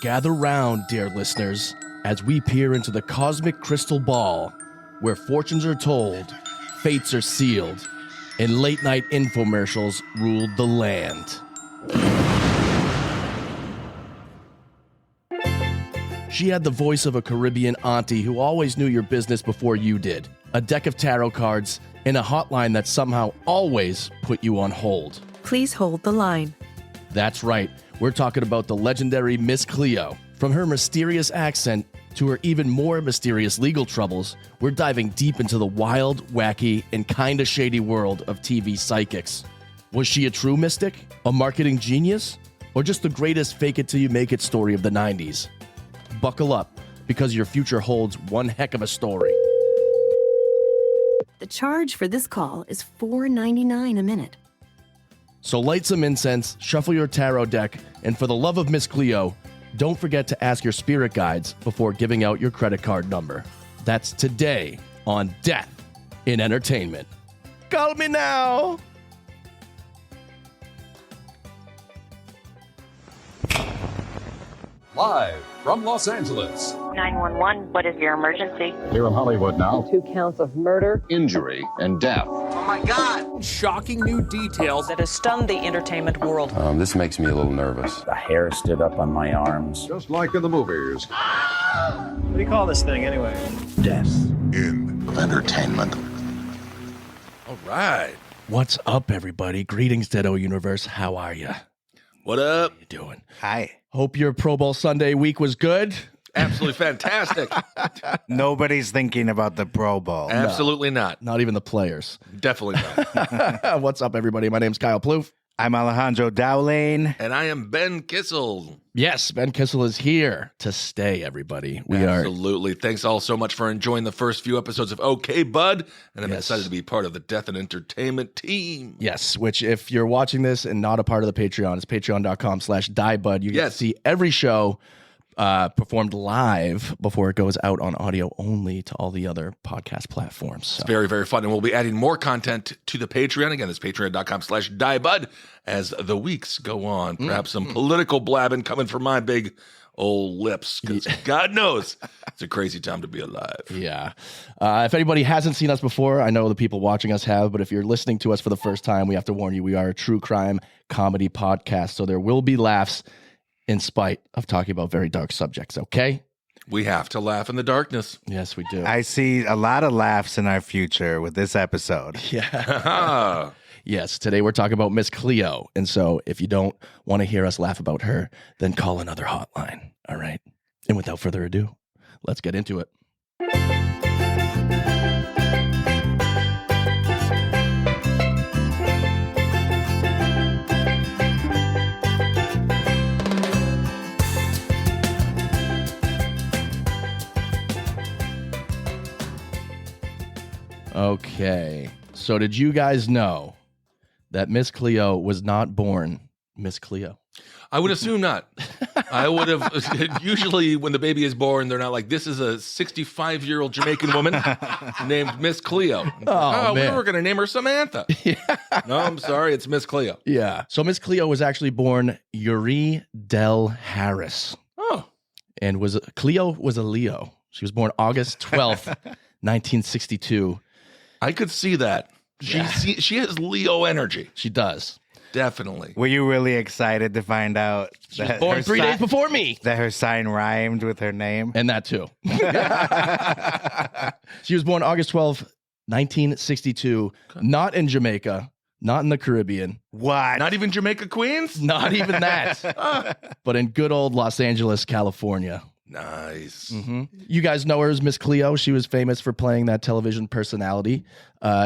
Gather round, dear listeners, as we peer into the cosmic crystal ball, where fortunes are told, fates are sealed, and late-night infomercials ruled the land. She had the voice of a Caribbean auntie who always knew your business before you did, a deck of tarot cards, and a hotline that somehow always put you on hold. Please hold the line. That's right. We're talking about the legendary Miss Cleo. From her mysterious accent to her even more mysterious legal troubles, we're diving deep into the wild, wacky, and kinda shady world of TV psychics. Was she a true mystic? A marketing genius? Or just the greatest fake-it-till-you-make-it story of the 90s? Buckle up, because your future holds one heck of a story. The charge for this call is $4.99 a minute. So light some incense, shuffle your tarot deck, and for the love of Miss Cleo, don't forget to ask your spirit guides before giving out your credit card number. That's today on Death in Entertainment. Call me now! Live from Los Angeles. 911, what is your emergency? Here in Hollywood now. 2 counts of murder, Injury and death. Oh my God! Shocking new details that has stunned the entertainment world. This makes me a little nervous. The hair stood up on my arms. Just like in the movies. What do you call this thing anyway? Death In Entertainment. All right. What's up, everybody? Greetings, Deado Universe. How are you? What up? How you doing? Hi. Hope your Pro Bowl Sunday week was good. Absolutely fantastic. Nobody's thinking about the Pro Bowl. Absolutely not. Not even the players. Definitely not. What's up, everybody? My name's Kyle Plouffe. I'm Alejandro Dowling. And I am Ben Kissel. Yes, Ben Kissel is here to stay, everybody. We are. Absolutely. Thanks all so much for enjoying the first few episodes of OK Bud. And I'm Yes. excited to be part of the Death and Entertainment team. Yes, which if you're watching this and not a part of the Patreon, it's patreon.com/diebud. You get Yes. to see every show performed live before it goes out on audio only to all the other podcast platforms. So. It's very, very fun. And we'll be adding more content to the Patreon. Again, it's patreon.com/diebud as the weeks go on. Perhaps some political blabbing coming from my big old lips, because God knows it's a crazy time to be alive. Yeah. If anybody hasn't seen us before, I know the people watching us have, but if you're listening to us for the first time, we have to warn you, we are a true crime comedy podcast. So there will be laughs in spite of talking about very dark subjects, okay? We have to laugh in the darkness. Yes, we do. I see a lot of laughs in our future with this episode. Yeah. Yes, today we're talking about Miss Cleo. And so if you don't want to hear us laugh about her, then call another hotline, all right? And without further ado, let's get into it. Okay, so did you guys know that Miss Cleo was not born Miss Cleo? I would assume not. I would have. Usually, when the baby is born, they're not like, this is a 65-year-old Jamaican woman named Miss Cleo. Oh, we man. were going to name her Samantha. No, I'm sorry. It's Miss Cleo. Yeah. So Miss Cleo was actually born Uri Del Harris. Oh. And Cleo was a Leo. She was born August 12th, 1962. I could see that. She has Leo energy. She does. Definitely. Were you really excited to find out She was born 3 days before me. that her sign rhymed with her name? And that too. She was born August 12th, 1962. Not in Jamaica, not in the Caribbean, What? Not even Jamaica Queens? not even that, but in good old Los Angeles, California. Nice. You guys know her as Miss Cleo. She was famous for playing that television personality.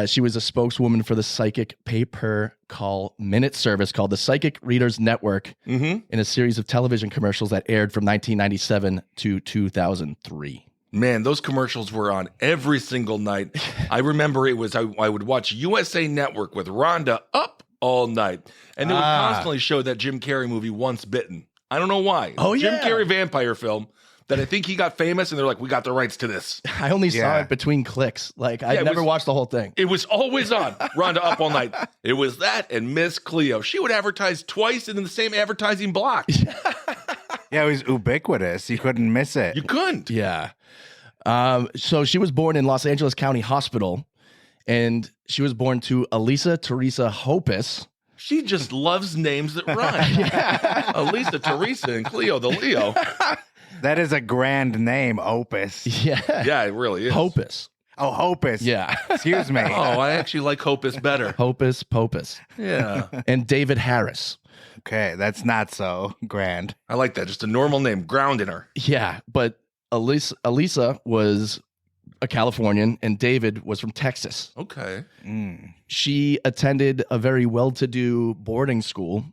She was a spokeswoman for the psychic pay-per-call minute service called the Psychic Readers Network in a series of television commercials that aired from 1997 to 2003. Man, those commercials were on every single night. I remember it was, I would watch USA Network with Rhonda up all night. And they would constantly show that Jim Carrey movie, Once Bitten. I don't know why. Oh, Jim yeah. Carrey vampire film that I think he got famous, and they're like, we got the rights to this. I only saw Yeah. it between clicks. Like, I Yeah, it never was- watched the whole thing. It was always on. Rhonda up all night. It was that and Miss Cleo. She would advertise twice in the same advertising block. Yeah, it was ubiquitous. You couldn't miss it. You couldn't. Yeah. So she was born in Los Angeles County Hospital, and she was born to Elisa Teresa Hopus. She just loves names that rhyme. Elisa, Teresa, and Cleo the Leo. That is a grand name, Opus. Yeah. Yeah, it really is. Hopus. Oh, Hopus. Yeah. Excuse me. Oh, I actually like Hopus better. Hopus Popus. Yeah. And David Harris. Okay, that's not so grand. I like that. Just a normal name, grounding her. Yeah, but Elisa was a Californian and David was from Texas. Okay. She attended a very well-to-do boarding school,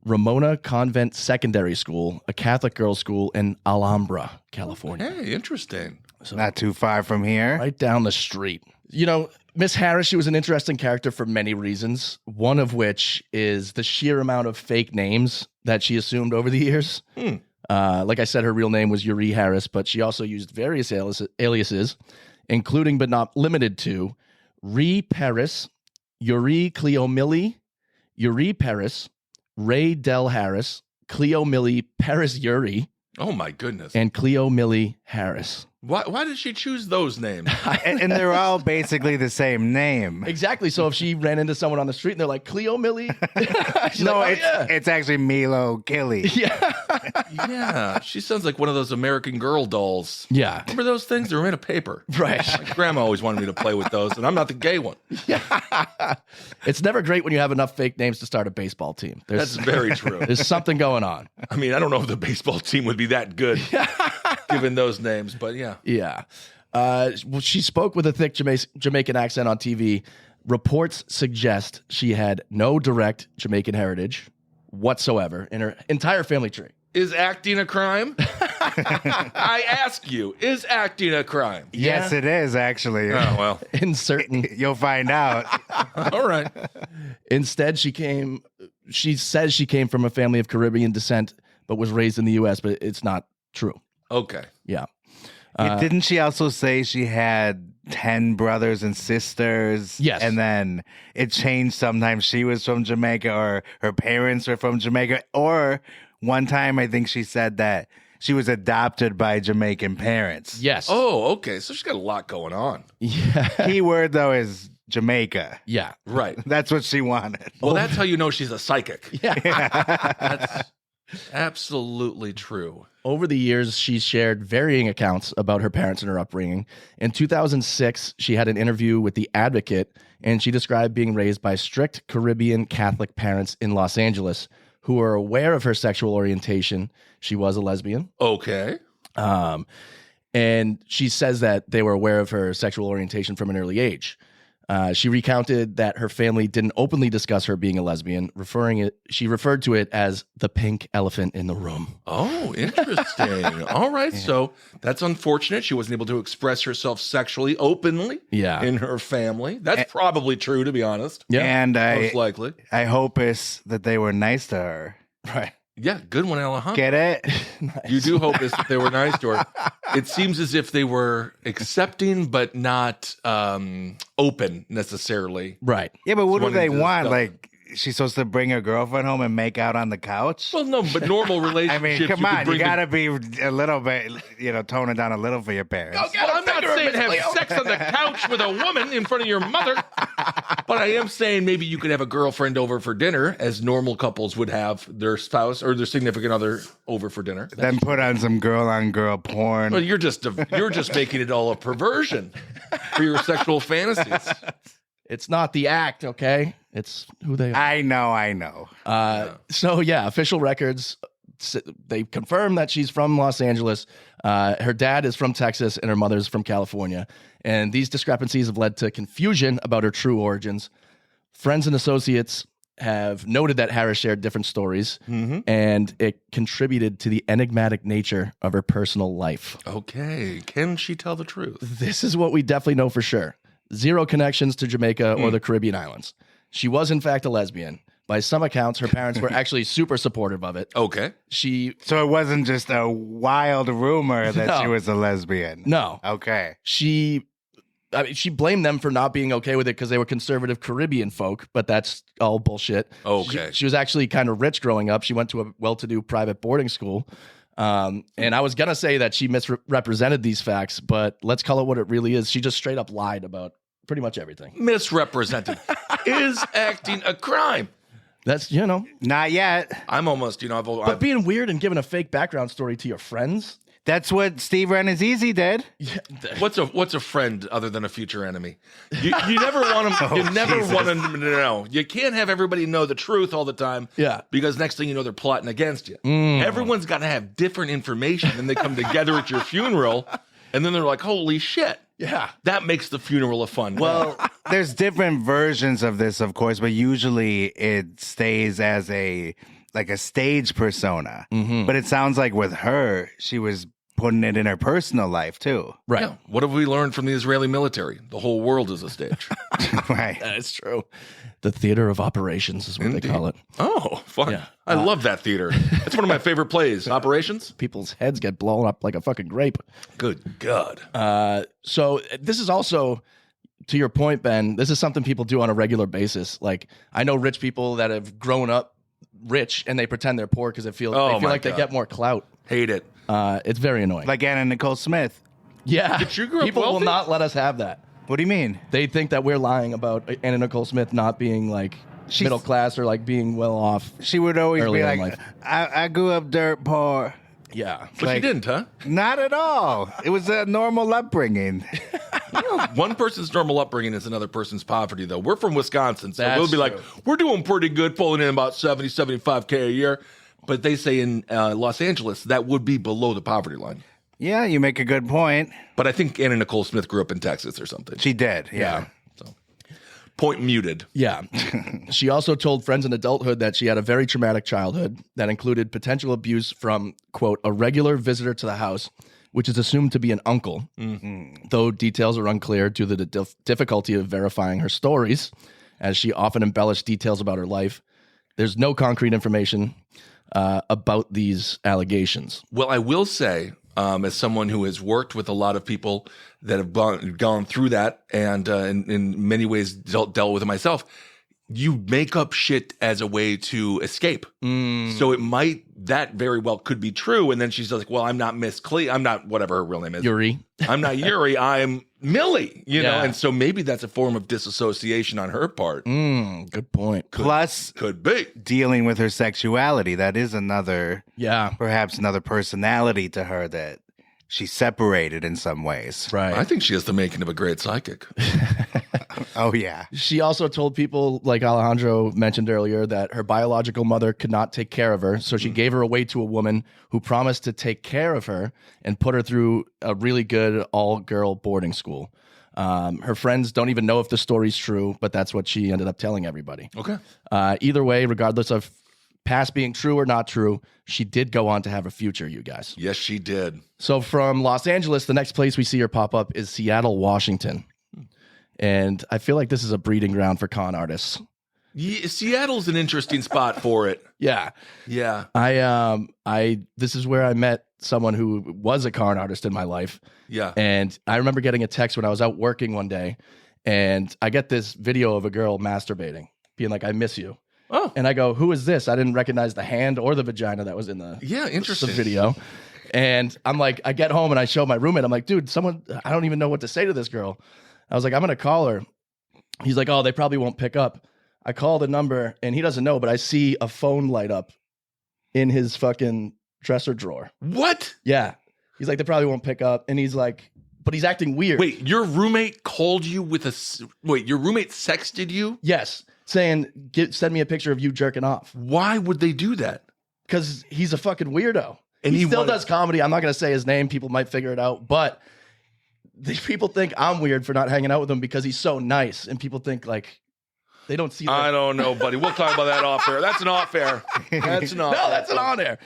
Ramona Convent Secondary School, a Catholic girls' school in Alhambra, California. Hey, interesting. Not too far from here. Right down the street. You know, Miss Harris, she was an interesting character for many reasons, one of which is the sheer amount of fake names that she assumed over the years. Like I said, her real name was Uri Harris, but she also used various aliases, including but not limited to Ree Paris, Uri Cleo Millie, Uri Paris, Ray Del Harris, Cleo Millie Paris Uri, Oh, my goodness. and Cleo Millie Harris. Why did she choose those names? And they're all basically the same name. Exactly. So if she ran into someone on the street and they're like, Cleo Millie? She's No, like, "Oh, it's actually Milo Killy. yeah. Yeah, she sounds like one of those American Girl dolls. Yeah. Remember those things? They were made of paper. Right. My grandma always wanted me to play with those, and I'm not the gay one. It's never great when you have enough fake names to start a baseball team. That's very true. There's something going on. I mean, I don't know if the baseball team would be that good given those names, but yeah. Yeah. Well, she spoke with a thick Jamaican accent on TV. Reports suggest she had no direct Jamaican heritage whatsoever in her entire family tree. Is acting a crime? I ask you, is acting a crime? Yes, it is actually. Oh, well. In certain, You'll find out. All right. instead, she says she came from a family of Caribbean descent, but was raised in the U.S., but it's not true. Okay. Yeah. Didn't she also say she had 10 brothers and sisters? Yes. And then it changed. Sometimes she was from Jamaica or her parents were from Jamaica. Or one time I think she said that she was adopted by Jamaican parents. Yes. Oh, okay. So she's got a lot going on. Yeah. Key word though is Jamaica. Yeah. Right. That's what she wanted. Well, that's how you know she's a psychic. Yeah. That's absolutely true. Over the years, she's shared varying accounts about her parents and her upbringing. In 2006, she had an interview with The Advocate, and she described being raised by strict Caribbean Catholic parents in Los Angeles who were aware of her sexual orientation. She was a lesbian. Okay. And she says that they were aware of her sexual orientation from an early age. She recounted that her family didn't openly discuss her being a lesbian, she referred to it as the pink elephant in the room. Oh, interesting. All right. So that's unfortunate. She wasn't able to express herself sexually openly in her family. That's probably true, to be honest. Yeah. And Most likely. I hope is that they were nice to her. Right. Yeah, good one, Alejandro. Get it? You do hope is that they were nice to her. It seems as if they were accepting, but not open necessarily. Right. Yeah, but what do Wanting they to want? discuss. Like, she's supposed to bring her girlfriend home and make out on the couch? Well, no, but normal I relationships. mean, come on, you bring the- gotta be a little bit, tone it down a little for your parents. Well, I'm not saying have sex on the couch with a woman in front of your mother, but I am saying maybe you could have a girlfriend over for dinner, as normal couples would have their spouse or their significant other over for dinner. Then put on some girl-on-girl porn. Well, you're just making it all a perversion for your sexual fantasies. It's not the act, okay? It's who they are. I know. So, yeah, official records, they confirm that she's from Los Angeles. Her dad is from Texas and her mother's from California. And these discrepancies have led to confusion about her true origins. Friends and associates have noted that Harris shared different stories, and it contributed to the enigmatic nature of her personal life. Okay, can she tell the truth? This is what we definitely know for sure. Zero connections to Jamaica or the Caribbean islands. She was, in fact, a lesbian. By some accounts, her parents were actually super supportive of it. Okay. So it wasn't just a wild rumor that she was a lesbian. No. Okay. She blamed them for not being okay with it because they were conservative Caribbean folk, but that's all bullshit. Okay. She was actually kind of rich growing up. She went to a well-to-do private boarding school. And I was going to say that she misrepresented these facts, but let's call it what it really is. She just straight up lied about pretty much everything. Misrepresented. Is acting a crime? That's, Not yet. I'm almost, but being weird and giving a fake background story to your friends. That's what Steve Renazizi did. Yeah. What's a friend other than a future enemy? You never want them. You never want them to know. You can't have everybody know the truth all the time. Yeah. Because next thing you know, they're plotting against you. Everyone's got to have different information, and they come together at your funeral, and then they're like, "Holy shit!" Yeah. That makes the funeral a fun. Well, there's different versions of this, of course, but usually it stays as a stage persona. But it sounds like with her, she was putting it in her personal life too. Right. Yeah. What have we learned from the Israeli military? The whole world is a stage. Right. That's true. The theater of operations is what they call it. Oh, fun. Yeah. I love that theater. That's one of my favorite plays. Operations? People's heads get blown up like a fucking grape. Good God. So this is also, to your point, Ben, this is something people do on a regular basis. Like, I know rich people that have grown up rich and they pretend they're poor because they feel like they get more clout. Hate it. It's very annoying. Like Anna Nicole Smith. Yeah. Did you grow up People will wealthy? not let us have that. What do you mean? They think that we're lying about Anna Nicole Smith not being like middle class or like being well off. She would always be Earlier in like, life. I grew up dirt poor. Yeah. But Like- you didn't, huh? Not at all. It was a normal upbringing. One person's normal upbringing is another person's poverty, though. We're from Wisconsin, so That's we'll be like, true. we're doing pretty good, pulling in about 70, 75K a year. But they say in Los Angeles, that would be below the poverty line. Yeah, you make a good point. But I think Anna Nicole Smith grew up in Texas or something. She did. Yeah. So, point muted. Yeah. She also told friends in adulthood that she had a very traumatic childhood that included potential abuse from, quote, a regular visitor to the house, which is assumed to be an uncle, though details are unclear due to the difficulty of verifying her stories, as she often embellished details about her life. There's no concrete information about these allegations. Well, I will say, as someone who has worked with a lot of people that have gone through that and in many ways dealt with it myself, you make up shit as a way to escape. So that very well could be true. And then she's like, well, I'm not Miss Cleo. I'm not whatever her real name is. Uri. I'm not Uri. I'm Millie, you know? Yeah. And so maybe that's a form of disassociation on her part. Good point. Plus, Could be. dealing with her sexuality. That is perhaps another personality to her that she separated in some ways. Right. I think she has the making of a great psychic. Oh, yeah. She also told people, like Alejandro mentioned earlier, that her biological mother could not take care of her. So she gave her away to a woman who promised to take care of her and put her through a really good all-girl boarding school. Her friends don't even know if the story's true, but that's what she ended up telling everybody. Okay. Either way, regardless of past being true or not true, she did go on to have a future, you guys. Yes, she did. So from Los Angeles, the next place we see her pop up is Seattle, Washington. And I feel like this is a breeding ground for con artists. Yeah, Seattle's an interesting spot for it. Yeah. Yeah. This is where I met someone who was a con artist in my life. Yeah. And I remember getting a text when I was out working one day, and I get this video of a girl masturbating, being like, I miss you. Oh. And I go, who is this? I didn't recognize the hand or the vagina that was in the interesting. the video. And I'm like, I get home and I show my roommate. I'm like, dude, I don't even know what to say to this girl. I was like, I'm going to call her. He's like, oh, they probably won't pick up. I call the number and he doesn't know, but I see a phone light up in his fucking dresser drawer. What? Yeah. He's like, they probably won't pick up. And he's like, but he's acting weird. Wait, your roommate called you with your roommate sexted you? Yes. Saying, send me a picture of you jerking off. Why would they do that? Because he's a fucking weirdo. And he still wanted- does comedy. I'm not going to say his name. People might figure it out. But these people think I'm weird for not hanging out with him because he's so nice. And people think like they don't see that. I don't know, buddy. We'll talk about that off air. That's an off air. That's an off No, that's an on air.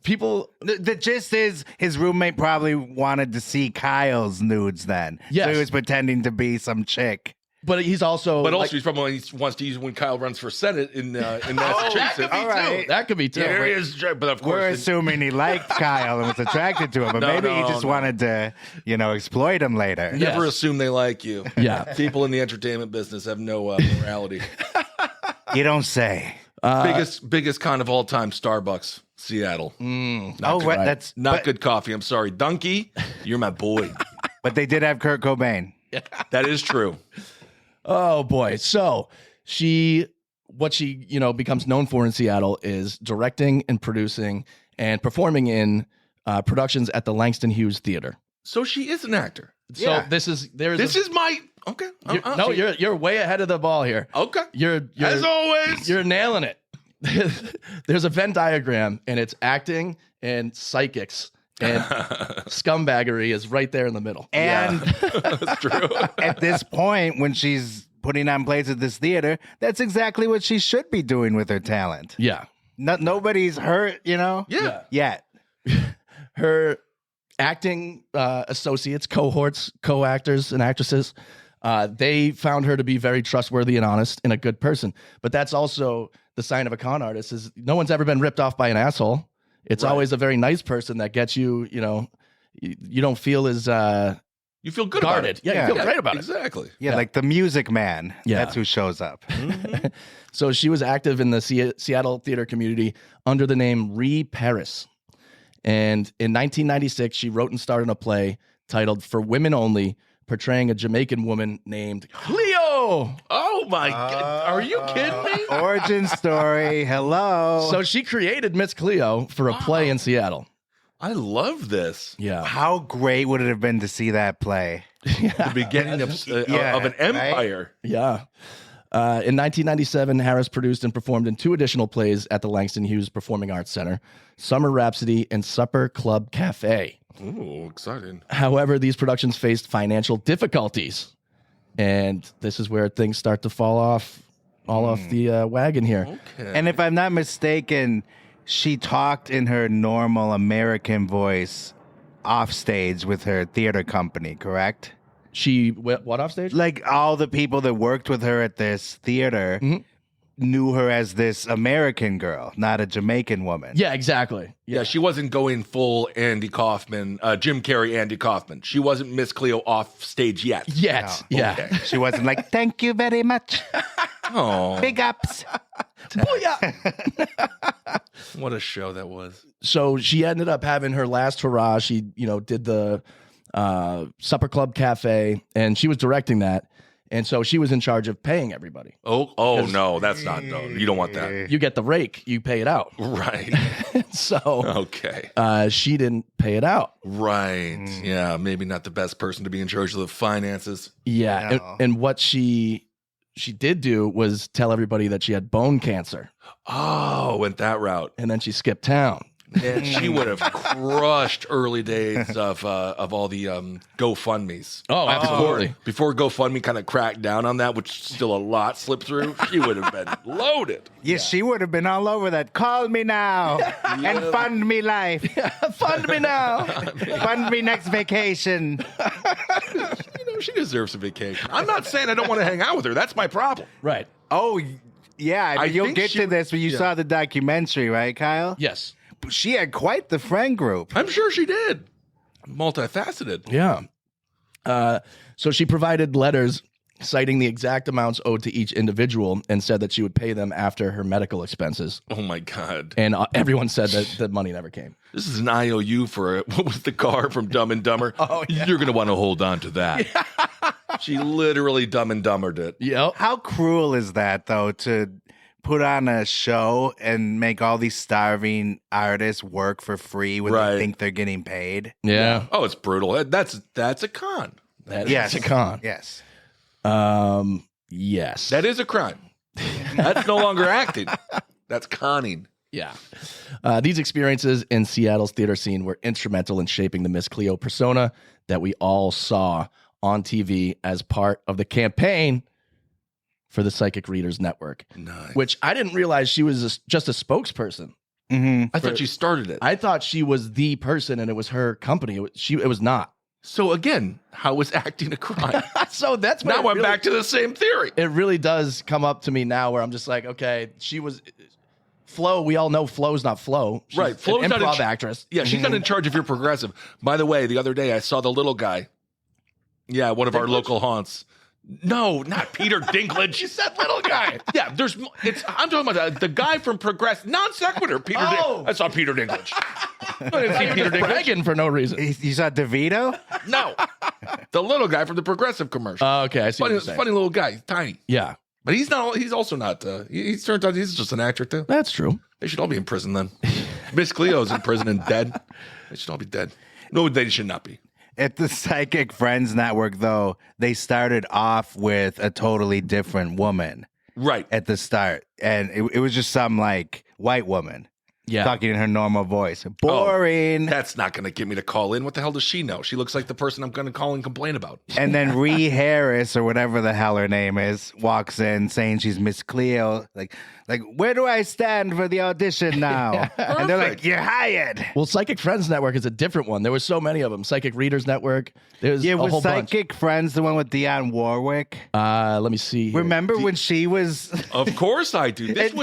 People. The gist is his roommate probably wanted to see Kyle's nudes then. Yes. So he was pretending to be some chick. But he's also. But also, like, he's probably wants to use when Kyle runs for Senate in that Massachusetts. could be All right. too. That could be too. There he is, but of We're course, assuming he liked Kyle and was attracted to him, but No, maybe he no, just no. wanted to, exploit him later. never Yes. assume they like you. Yeah. People in the entertainment business have no morality. You don't say. Biggest con of all time, Starbucks, Seattle. That's Not good coffee. I'm sorry. Donkey, you're my boy. But they did have Kurt Cobain. That is true. Oh boy. So what she becomes known for in Seattle is directing and producing and performing in productions at the Langston Hughes Theater. So she is an actor. So this is my okay. You're way ahead of the ball here. Okay. You're As always. You're nailing it. There's a Venn diagram, and it's acting and psychics, and scumbaggery is right there in the middle. And That's true. at this point, when she's putting on plays at this theater, that's exactly what she should be doing with her talent. Yeah. Nobody's hurt, Yeah. yet. Her acting associates, cohorts, co-actors, and actresses, they found her to be very trustworthy and honest and a good person. But that's also the sign of a con artist is no one's ever been ripped off by an asshole. It's always a very nice person that gets you, you don't feel as You feel good guarded. about it. Yeah, you feel great about exactly. Yeah, like the Music Man. Yeah. That's who shows up. it. So she was active in the Seattle theater community under the name Uri Paris. And in 1996, she wrote and starred in a play titled For Women Only, portraying a Jamaican woman named Cleo. Oh my God. Are you kidding me? Origin story. Hello. So she created Miss Cleo for a play in Seattle. I love this. Yeah. how great would it have been to see that play? The beginning of an empire. Yeah. In 1997, Harris produced and performed in 2 additional plays at the Langston Hughes Performing Arts Center, Summer Rhapsody and Supper Club Cafe. Ooh, exciting. However, these productions faced financial difficulties. And this is where things start to fall off the wagon here. Okay. And if I'm not mistaken, she talked in her normal American voice off stage with her theater company, correct? She what off stage? Like all the people that worked with her at this theater knew her as this American girl, not a Jamaican woman. Yeah, exactly. Yeah, she wasn't going full Andy Kaufman, Jim Carrey, Andy Kaufman. She wasn't Miss Cleo off stage yet. Yet. Yeah. Okay. She wasn't like, thank you very much. Oh, Big ups. Booyah! what a show that was. So she ended up having her last hurrah. She, did the Supper Club Cafe, and she was directing that. And so she was in charge of paying everybody. Oh no, that's not, no, you don't want that. You get the rake, you pay it out. Right. So Okay. she didn't pay it out. Right. Yeah, maybe not the best person to be in charge of the finances. Yeah. No. And what she did do was tell everybody that she had bone cancer, Oh, went that route. and then she skipped town. And she would have crushed early days of all the GoFundMes. Oh, absolutely. Before GoFundMe kind of cracked down on that, which still a lot slipped through, she would have been loaded. Yes, she would have been all over that. Call me now and fund me life. Fund me now. Fund me next vacation. She deserves a vacation. I'm not saying I don't want to hang out with her. That's my problem. Right. Oh, yeah. I mean, you'll think get she- to this when you saw the documentary, right, Kyle? Yes. She had quite the friend group. I'm sure she did. Multifaceted. Yeah. So she provided letters citing the exact amounts owed to each individual and said that she would pay them after her medical expenses. Oh my God. And everyone said that the money never came. This is an IOU for what was the car from Dumb and Dumber? Oh, yeah. You're going to want to hold on to that. She literally Dumb and Dumbered it. Yep. How cruel is that, though, to put on a show and make all these starving artists work for free when Right. they think they're getting paid? Yeah. Oh, it's brutal. That's a con. That Yes. is a con. Yes. Yes. That is a crime. That's no longer acting. That's conning. Yeah. These experiences in Seattle's theater scene were instrumental in shaping the Miss Cleo persona that we all saw on TV as part of the campaign for the Psychic Readers Network, Nice. which I didn't realize she was just a spokesperson. Mm-hmm. I thought she started it. I thought she was the person and it was her company. It was not. So again, how was acting a crime? So that's what Now it I'm really- back to the same theory. It really does come up to me now where I'm just like, okay, she was Flo. We all know Flo's not Flo. She's Right, Flo's an not in improv ch- actress. Yeah, she's not in charge if you're progressive. By the way, the other day I saw the little guy. Yeah, one of our local haunts No, not Peter Dinklage. You said little guy. Yeah, I'm talking about the guy from Progress, non sequitur. I saw Peter Dinklage. I didn't see Peter Dinklage. Bragging for no reason. You saw DeVito? No, the little guy from the Progressive commercial. Oh, okay, I see. Funny, what you're saying. funny little guy, tiny. Yeah, But he's not. He's also not. He's turned out he's just an actor too. that's true. They should all be in prison then. Miss Cleo's in prison and dead. They should all be dead. No, they should not be. At the Psychic Friends Network, though, they started off with a totally different woman Right. at the start. And it was just some like white woman Yeah. talking in her normal voice. Boring. That's not going to get me to call in. What the hell does she know? She looks like the person I'm going to call and complain about. And then Ree Harris, or whatever the hell her name is, walks in saying she's Miss Cleo. Like, where do I stand for the audition now? And they're like, Perfect. you're hired. Well, Psychic Friends Network is a different one. There were so many of them. Psychic Readers Network. There's Yeah, a was whole bunch. Psychic Friends the one with Dionne Warwick? Let me see. here. Remember when she was... Of course I do. This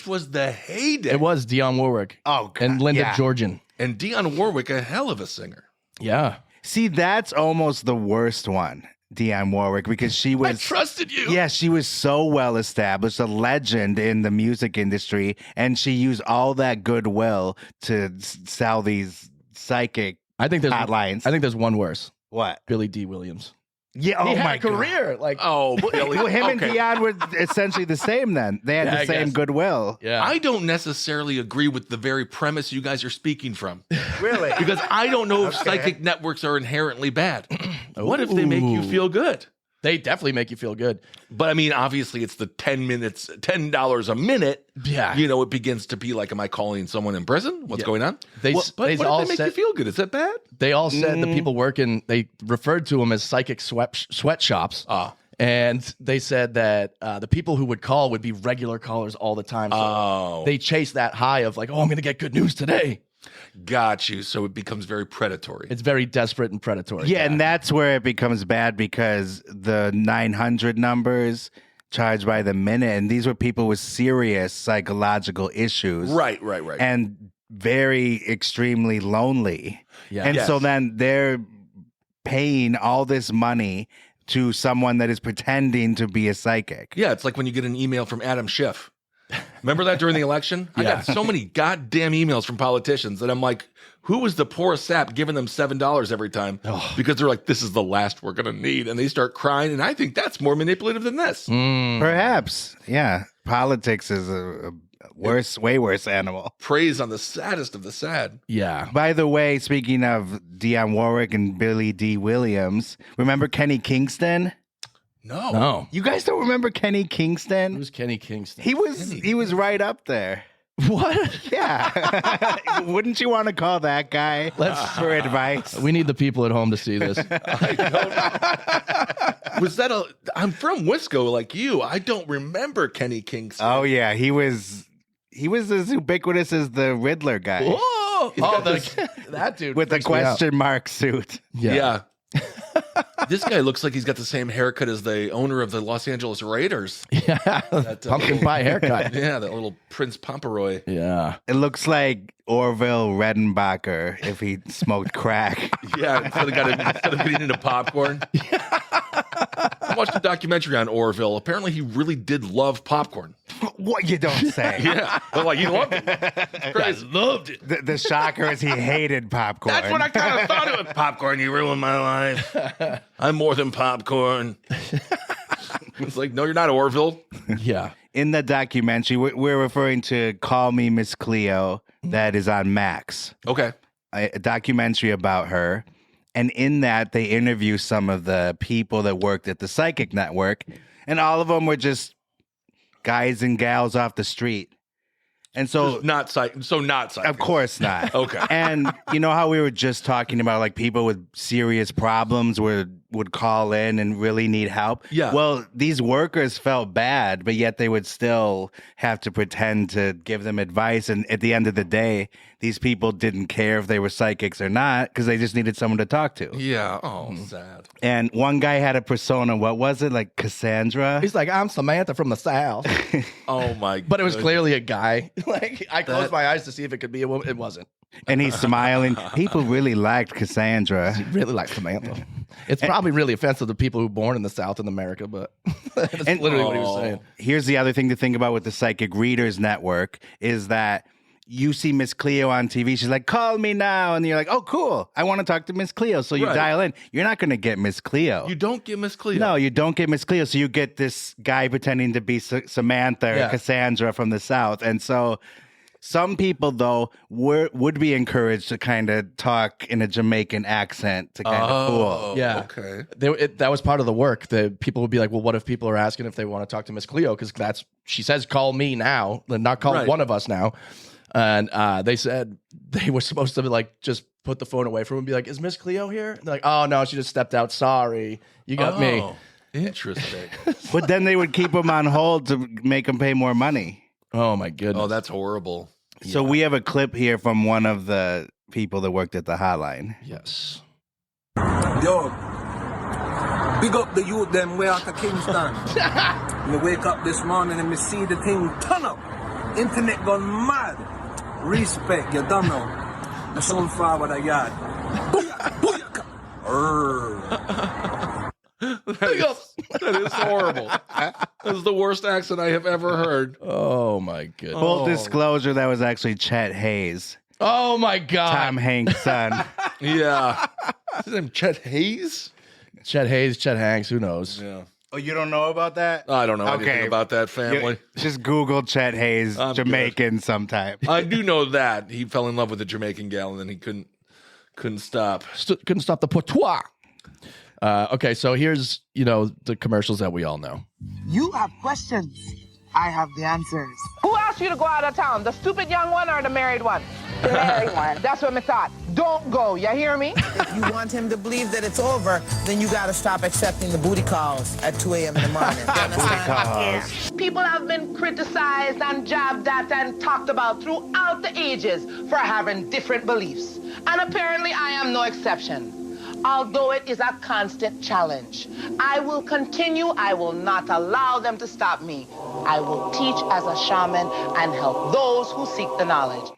was the heyday. It was Dionne Warwick. Oh, God, and Linda yeah. Georgian. And Dionne Warwick, a hell of a singer. Yeah. See, that's almost the worst one, Dionne Warwick, because she was... I trusted you. Yeah, she was so well established, a legend in the music industry, and she used all that goodwill to sell these psychic I think there's hotlines. I think there's one worse. What? Billy D. Williams. Yeah, he oh had my a career. Like, Oh, Billy. God. Well, him and Okay. Dionne were essentially the same then. They had Yeah, the I same guess. goodwill. yeah. I don't necessarily agree with the very premise you guys are speaking from. Really? Because I don't know if psychic networks are inherently bad. What if they make you feel good? They definitely make you feel good. But I mean, obviously, it's the 10 minutes, $10 a minute. Yeah. You know, it begins to be like, am I calling someone in prison? What's Yeah. going on? They What they if all they make said you feel good? Is that bad? they all said the people working, they referred to them as psychic sweatshops. Ah. And they said that the people who would call would be regular callers all the time. So Oh. they chase that high of like, oh, I'm going to get good news today. Got you. So it becomes very predatory. It's very desperate and predatory. Yeah, and that's where it becomes bad because the 900 numbers charged by the minute, and these were people with serious psychological issues. Right. And very extremely lonely. Yeah. And Yes. so then they're paying all this money to someone that is pretending to be a psychic. Yeah, it's like when you get an email from Adam Schiff. Remember that during the election? I got so many goddamn emails from politicians that I'm like, who was the poor sap giving them $7 every time? Because they're like, this is the last we're going to need. And they start crying. And I think that's more manipulative than this. Perhaps. Yeah. Politics is a way worse animal. Praise on the saddest of the sad. Yeah. By the way, speaking of Dionne Warwick and Billy D. Williams, remember Kenny Kingston? No. You guys don't remember Kenny Kingston? Who's Kenny Kingston? He was right up there. What? Yeah. Wouldn't you want to call that guy for advice? We need the people at home to see this. Was that I'm from Wisco like you. I don't remember Kenny Kingston. Oh yeah, he was as ubiquitous as the Riddler guy Whoa! got That dude with the freaks me out. question mark suit. Yeah. This guy looks like he's got the same haircut as the owner of the Los Angeles Raiders. Yeah. Pumpkin pie haircut. Yeah, that little Prince Pomeroy. Yeah. It looks like Orville Redenbacher if he smoked crack. Yeah, instead of getting into popcorn. I watched a documentary on Orville. Apparently, he really did love popcorn. What you don't say? Yeah, but like he loved it. Crazy. Loved it. The shocker is he hated popcorn. That's what I kind of thought it was. Popcorn, you ruined my life. I'm more than popcorn. It's like, no, you're not Orville. Yeah. In the documentary, we're referring to Call Me Miss Cleo, that is on Max. Okay. A documentary about her. And in that, they interview some of the people that worked at the Psychic Network. And all of them were just guys and gals off the street. And so, Not psychic. of course not. Okay. And you know how we were just talking about like people with serious problems would call in and really need help? Yeah. Well, these workers felt bad, but yet they would still have to pretend to give them advice. And at the end of the day, these people didn't care if they were psychics or not because they just needed someone to talk to. Yeah. Oh, sad. And one guy had a persona, what was it? Like Cassandra? He's like, I'm Samantha from the South. Oh my. But it was goodness. clearly a guy. Like, I closed my eyes to see if it could be a woman. It wasn't. And he's smiling. People really liked Cassandra. Really like Samantha. It's probably really offensive to people who are born in the South in America, but that's literally what he was saying. Here's the other thing to think about with the Psychic Readers Network is that you see Miss Cleo on TV. She's like, call me now. And you're like, oh, cool. I want to talk to Miss Cleo. So you dial in. You're not going to get Miss Cleo. You don't get Miss Cleo. No, you don't get Miss Cleo. So you get this guy pretending to be Samantha or Cassandra from the South. And so some people, though, would be encouraged to kind of talk in a Jamaican accent to kind of fool. Yeah. Okay. That was part of the work. The people would be like, well, what if people are asking if they want to talk to Miss Cleo? Because she says, call me now, not call one of us now. And they said they were supposed to like just put the phone away from him and be like, is Miss Cleo here? And they're like, oh, no, she just stepped out. Sorry. You got me. Interesting. But then they would keep him on hold to make him pay more money. Oh, my goodness. Oh, that's horrible. So we have a clip here from one of the people that worked at the hotline. Yes. Yo, big up the youth them way out of Kingston. Me wake up this morning and me see the thing turn up. Internet gone mad. Respect, you don't know. The sound forward a yard. Booyaka. That is horrible. That is the worst accent I have ever heard. Oh, my goodness. Full disclosure, that was actually Chet Hayes, Oh, my God. Tom Hanks' son. Yeah. Is his name Chet Hayes? Chet Hayes, Chet Hanks, who knows? Yeah. Oh, you don't know about that? I don't know anything about that family. Just Google Chet Hayes, I'm Jamaican sometime. I do know that. He fell in love with a Jamaican gal and then he couldn't stop. Couldn't stop the patois. Okay, so here's, the commercials that we all know. You have questions. I have the answers. Who asked you to go out of town? The stupid young one or the married one? The married one. That's what I thought. Don't go, you hear me? If you want him to believe that it's over, then you gotta stop accepting the booty calls at 2 a.m. in the morning. You understand? People have been criticized and jabbed at and talked about throughout the ages for having different beliefs. And apparently I am no exception. Although it is a constant challenge, I will continue. I will not allow them to stop me. I will teach as a shaman and help those who seek the knowledge.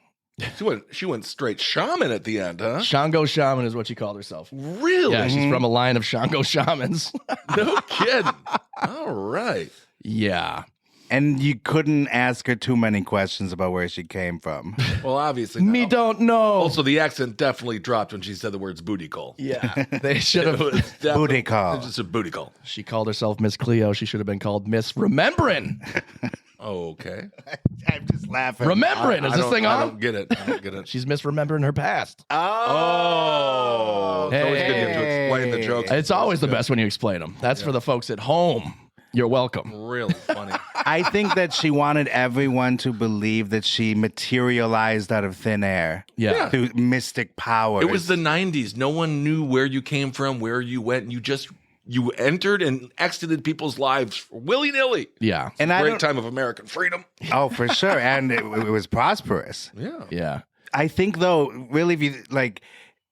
She went straight shaman at the end, huh? Shango Shaman is what she called herself. Really? Yeah, she's from a line of Shango Shamans. No kidding. All right. Yeah. And you couldn't ask her too many questions about where she came from. Well, obviously Me don't know. Also, the accent definitely dropped when she said the words booty call. Yeah. They should have. Booty call. It's just a booty call. She called herself Miss Cleo. She should have been called Miss Remembering. Oh, okay. I'm just laughing. Remembering. Is this thing on? I don't get it. She's misremembering her past. Oh. It's always good to explain the jokes. It's always the best when you explain them. That's for the folks at home. You're welcome. Really funny. I think that she wanted everyone to believe that she materialized out of thin air. Yeah. Through mystic powers. It was the 90s. No one knew where you came from, where you went. You entered and exited people's lives willy-nilly. Yeah. And Great time of American freedom. Oh, for sure. And it was prosperous. Yeah. Yeah. I think, though, really,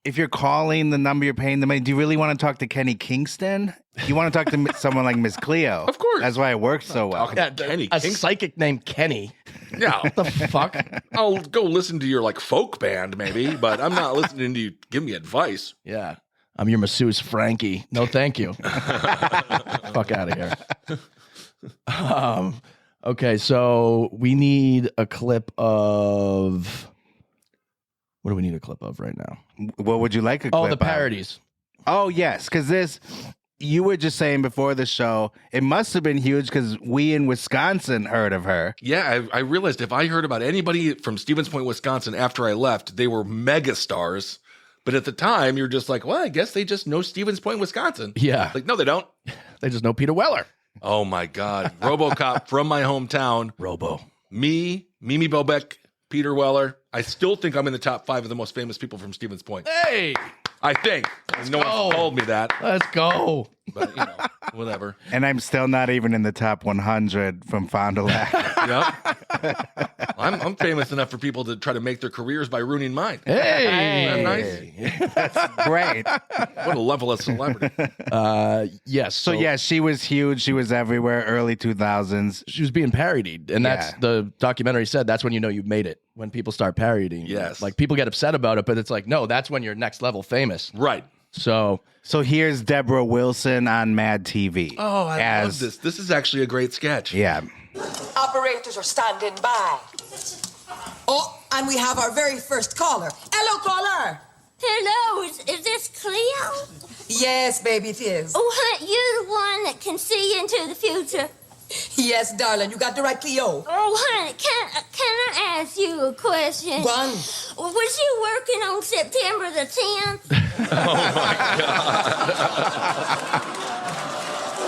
if you're calling the number, you're paying the money, do you really want to talk to Kenny Kingston? You want to talk to someone like Miss Cleo. Of course. That's why it works so well. Yeah, Kenny a Kingston. psychic named Kenny. Yeah. What the fuck? I'll go listen to your folk band maybe, but I'm not listening to you give me advice. Yeah. I'm your masseuse, Frankie. No, thank you. Fuck out of here. Okay, so we need a clip of... What do we need a clip of right now? What would you like a clip Oh, the of? parodies. Oh, yes, because you were just saying before the show, it must have been huge because we in Wisconsin heard of her. Yeah, I realized if I heard about anybody from Stevens Point, Wisconsin after I left, they were mega stars. But at the time, you're just like, well, I guess they just know Stevens Point, Wisconsin. Yeah. Like, no, they don't. They just know Peter Weller. Oh, my God. RoboCop from my hometown. Robo. Me, Mimi Bobek, Peter Weller. I still think I'm in the top 5 of the most famous people from Stevens Point. Hey! I think. No go. one's told me that. Let's go. But, whatever. And I'm still not even in the top 100 from Fond du Lac. Yep. I'm famous enough for people to try to make their careers by ruining mine. Hey! Isn't that nice? That's great. What a level of celebrity. Yes. So, yeah, she was huge. She was everywhere, early 2000s. She was being parodied. And that's the documentary said that's when you know you've made it. When people start parodying. Yes. Like people get upset about it, but it's like, no, that's when you're next level famous. Right. So here's Deborah Wilson on Mad TV. Oh, I love this. This is actually a great sketch. Yeah. Operators are standing by. Oh, and we have our very first caller. Hello, caller. Hello, is this Cleo? Yes, baby, it is. Oh, honey, you're the one that can see into the future. Yes, darling, you got the right Cleo. Oh, honey, can I ask you a question? One. Was you working on September the 10th?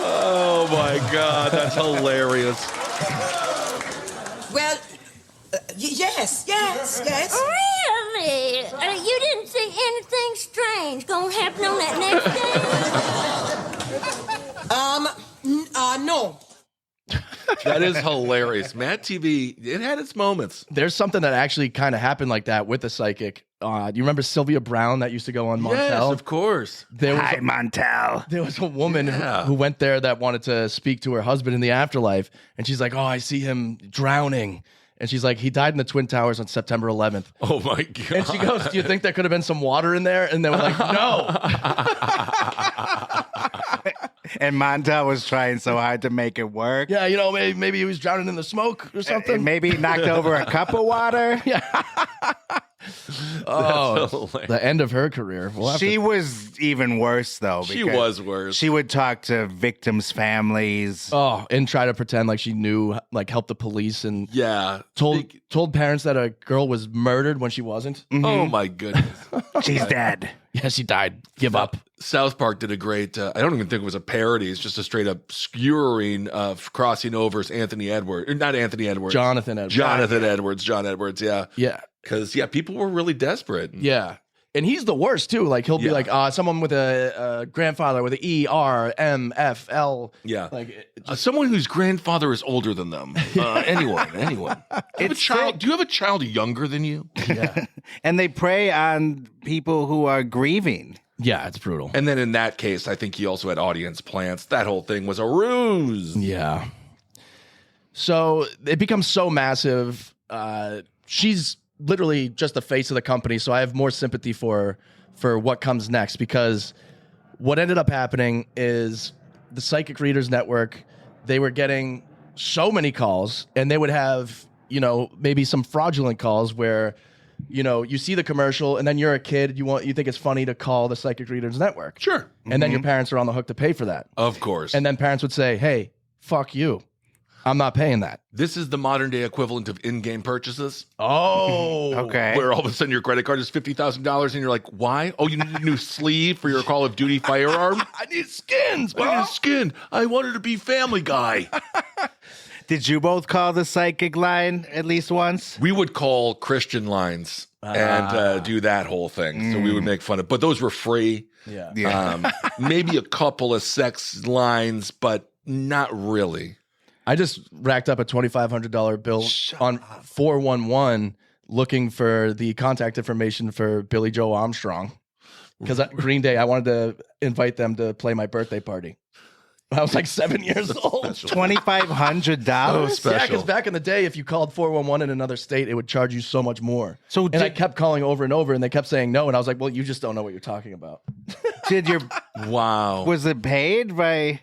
Oh my God, that's hilarious. Well, yes. Really? You didn't see anything strange gonna happen on that next day? No. That is hilarious. Mad TV, it had its moments. There's something that actually kind of happened like that with a psychic. Do you remember Sylvia Brown that used to go on Montel? Yes, of course. Hi, Montel. There was a woman who went there that wanted to speak to her husband in the afterlife. And she's like, oh, I see him drowning. And she's like, he died in the Twin Towers on September 11th. Oh, my God. And she goes, do you think there could have been some water in there? And they were like, no. And Montel was trying so hard to make it work. Yeah, you know, maybe he was drowning in the smoke or something. Maybe he knocked over a cup of water. Yeah. Oh, the end of her career. She was even worse, though. She was worse. She would talk to victims' families. Oh, and try to pretend like she knew, like help the police, and told parents that a girl was murdered when she wasn't. Mm-hmm. Oh my goodness, she's dead. Yeah, she died. Give up. South Park did a great. I don't even think it was a parody. It's just a straight up skewering of crossing over Anthony Edwards, not Anthony Edwards, Jonathan Edwards. John Edwards. Yeah, yeah. Because people were really desperate. Yeah. And he's the worst too. Like he'll be like, someone with a grandfather with an ERMFL. Yeah. Like someone whose grandfather is older than them. Anyone. Do you have a child younger than you? Yeah. And they prey on people who are grieving. Yeah, it's brutal. And then in that case, I think he also had audience plants. That whole thing was a ruse. Yeah. So it becomes so massive. She's literally just the face of the company, so I have more sympathy for what comes next, because what ended up happening is the Psychic Readers Network, they were getting so many calls, and they would have, maybe some fraudulent calls where, you see the commercial and then you're a kid, you think it's funny to call the Psychic Readers Network. Sure. And then your parents are on the hook to pay for that. Of course. And then parents would say, hey, fuck you. I'm not paying that. This is the modern day equivalent of in-game purchases. Oh, okay. Where all of a sudden your credit card is $50,000 and you're like, why? Oh, you need a new sleeve for your Call of Duty firearm? I need skins, bro. I need a skin. I wanted to be Family Guy. Did you both call the psychic line at least once? We would call Christian lines and do that whole thing. So we would make fun of, but those were free. Yeah. Maybe a couple of sex lines, but not really. I just racked up a $2,500 bill on 411 looking for the contact information for Billy Joe Armstrong. Because Green Day, I wanted to invite them to play my birthday party. I was like 7 years old. $2,500? Yeah, because back in the day, if you called 411 in another state, it would charge you so much more. And I kept calling over and over, and they kept saying no. And I was like, well, you just don't know what you're talking about. Wow. Was it paid by...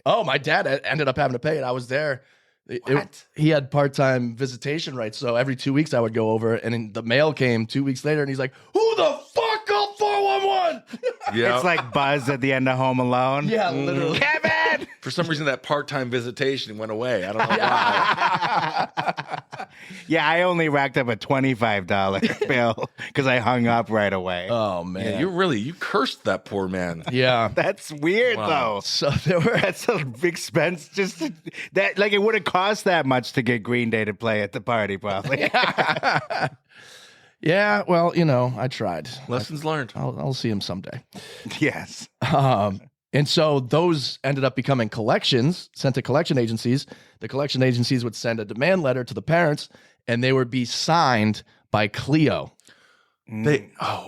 Oh, my dad ended up having to pay it. I was there. He had part-time visitation rights, so every 2 weeks I would go over, and the mail came 2 weeks later, and he's like, who the fuck called 411? Yeah. It's like Buzz at the end of Home Alone. Yeah, literally. Kevin! For some reason, that part-time visitation went away. I don't know why. Yeah, I only racked up a $25 bill because I hung up right away. Oh, man. Yeah, you cursed that poor man. Yeah. That's weird, though. So that's a big expense. It would have cost that much to get Green Day to play at the party, probably. Yeah, well, I tried. Lessons learned. I'll see him someday. Yes. And so those ended up becoming collections, sent to collection agencies. The collection agencies would send a demand letter to the parents, and they would be signed by Cleo.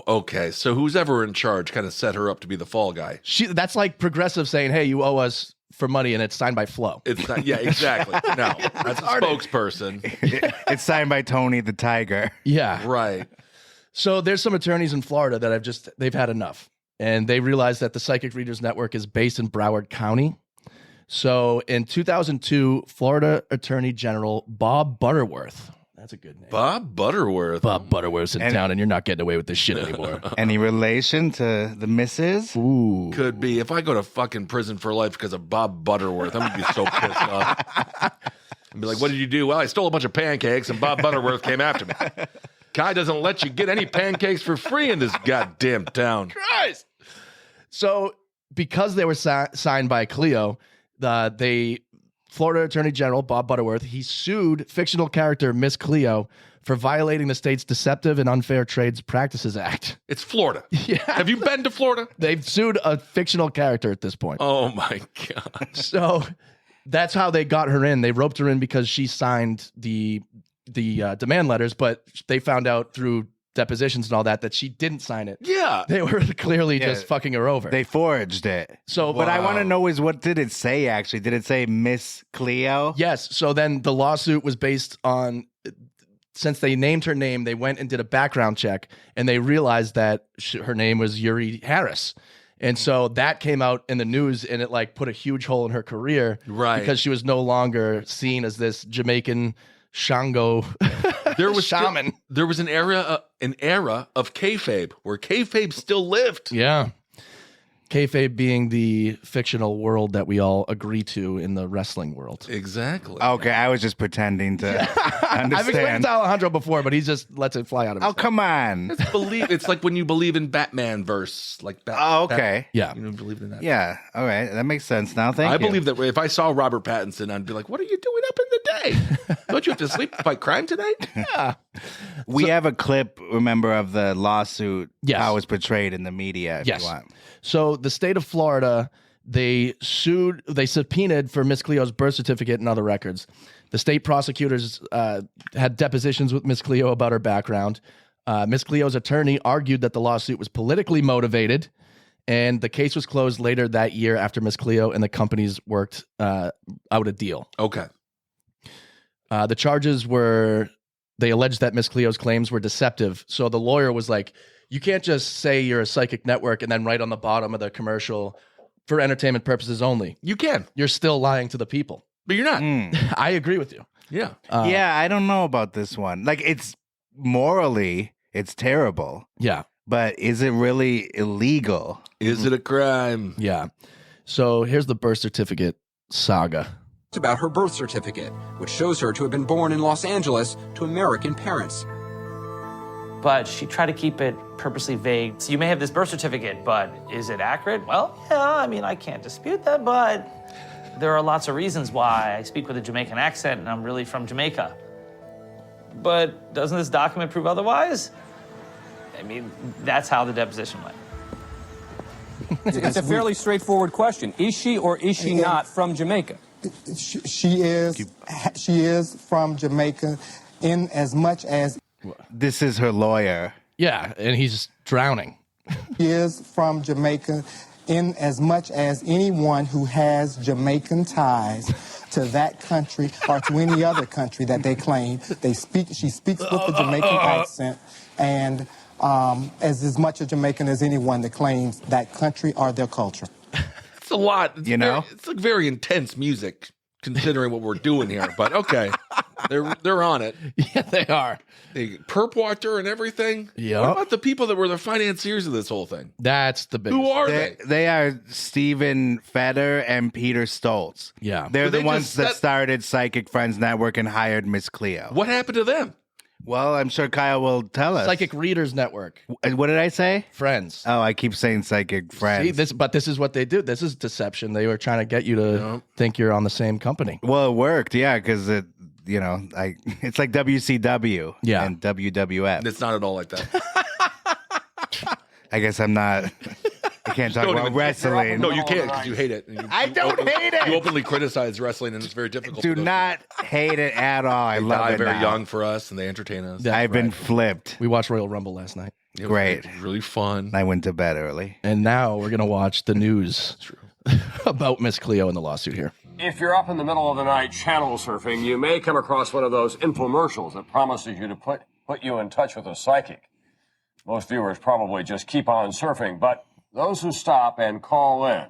Okay. So who's ever in charge kind of set her up to be the fall guy. That's like Progressive saying, hey, you owe us for money, and it's signed by Flo. It's not, yeah, exactly. No, that's a spokesperson. It's signed by Tony the Tiger. Yeah. Right. So there's some attorneys in Florida that they've had enough. And they realized that the Psychic Readers Network is based in Broward County. So in 2002, Florida Attorney General Bob Butterworth. That's a good name. Bob Butterworth. Bob Butterworth's in town, and you're not getting away with this shit anymore. Any relation to the missus? Ooh. Could be. If I go to fucking prison for life because of Bob Butterworth, I'm going to be so pissed off. And be like, what did you do? Well, I stole a bunch of pancakes, and Bob Butterworth came after me. Guy doesn't let you get any pancakes for free in this goddamn town. Christ. So because they were signed by Cleo, Florida Attorney General Bob Butterworth, he sued fictional character Miss Cleo for violating the state's Deceptive and Unfair Trades Practices Act. It's Florida. Yeah. Have you been to Florida? They've sued a fictional character at this point. Oh, my God. So that's how they got her in. They roped her in because she signed the demand letters, but they found out through depositions and all that she didn't sign it. Yeah. They were clearly just fucking her over. They forged it. So, what I want to know is, what did it say, actually? Did it say Miss Cleo? Yes. So then the lawsuit was based on, since they named her name, they went and did a background check, and they realized that her name was Uri Harris. And so that came out in the news, and it like put a huge hole in her career. Right. Because she was no longer seen as this Jamaican Shango shaman. There was an era of kayfabe where kayfabe still lived. Yeah. Kayfabe being the fictional world that we all agree to in the wrestling world. Exactly. Okay, I was just pretending to understand. I've explained to Alejandro before, but he just lets it fly out of his Oh, come on. It's like when you believe in Batman verse. Oh, okay. Yeah. You don't believe in that. Yeah, all right. That makes sense now. Thank you. I believe that if I saw Robert Pattinson, I'd be like, what are you doing up in the day? Don't you have to sleep to fight crime tonight? Yeah. We have a clip, remember, of the lawsuit, Yes. how it's portrayed in the media, if Yes. you want. So the state of Florida, they subpoenaed for Miss Cleo's birth certificate and other records. The state prosecutors had depositions with Miss Cleo about her background. Miss Cleo's attorney argued that the lawsuit was politically motivated, and the case was closed later that year after Miss Cleo and the companies worked out a deal. Okay. The charges were, they alleged that Miss Cleo's claims were deceptive. So the lawyer was like, you can't just say you're a psychic network and then write on the bottom of the commercial, for entertainment purposes only. You can. You're still lying to the people. But you're not. I agree with you. Yeah. Yeah, I don't know about this one. Like, it's morally, it's terrible. Yeah. But is it really illegal? Is it a crime? Yeah. So here's the birth certificate saga. It's about her birth certificate, which shows her to have been born in Los Angeles to American parents. But she tried to keep it purposely vague. So you may have this birth certificate, but is it accurate? Well, yeah, I mean, I can't dispute that, but there are lots of reasons why I speak with a Jamaican accent and I'm really from Jamaica. But doesn't this document prove otherwise? I mean, that's how the deposition went. It's a fairly straightforward question. Is she or is she not from Jamaica? She is from Jamaica in as much as... This is her lawyer. Yeah, and he's drowning. She is from Jamaica in as much as anyone who has Jamaican ties to that country or to any other country that they claim. She speaks with the Jamaican accent, and as much a Jamaican as anyone that claims that country or their culture. It's a lot. It's know? It's like very intense music, considering what we're doing here. But okay, they're on it. Yeah, they are. They perp walked her and everything. Yeah. What about the people that were the financiers of this whole thing? That's the big. Who are they? They are Stephen Feder and Peter Stoltz. Yeah. They're But the they ones just that set- started Psychic Friends Network and hired Miss Cleo. What happened to them? Well, I'm sure Kyle will tell us. Psychic Readers Network. What did I say? Friends. Oh, I keep saying Psychic Friends. See, this is what they do. This is deception. They were trying to get you to think you're on the same company. Well, it worked, yeah, because it's like WCW and WWF. It's not at all like that. I guess I'm not. I can't talk about wrestling. No, you can't because you hate it. I don't hate it. You openly criticize wrestling, and it's very difficult. Do not hate it at all. I They love die it very now. young for us, and they entertain us. That's I've been right. flipped. We watched Royal Rumble last night. It was Great. really fun. I went to bed early. And now we're going to watch the news about Miss Cleo and the lawsuit here. If you're up in the middle of the night channel surfing, you may come across one of those infomercials that promises you to put you in touch with a psychic. Most viewers probably just keep on surfing, but Those who stop and call in,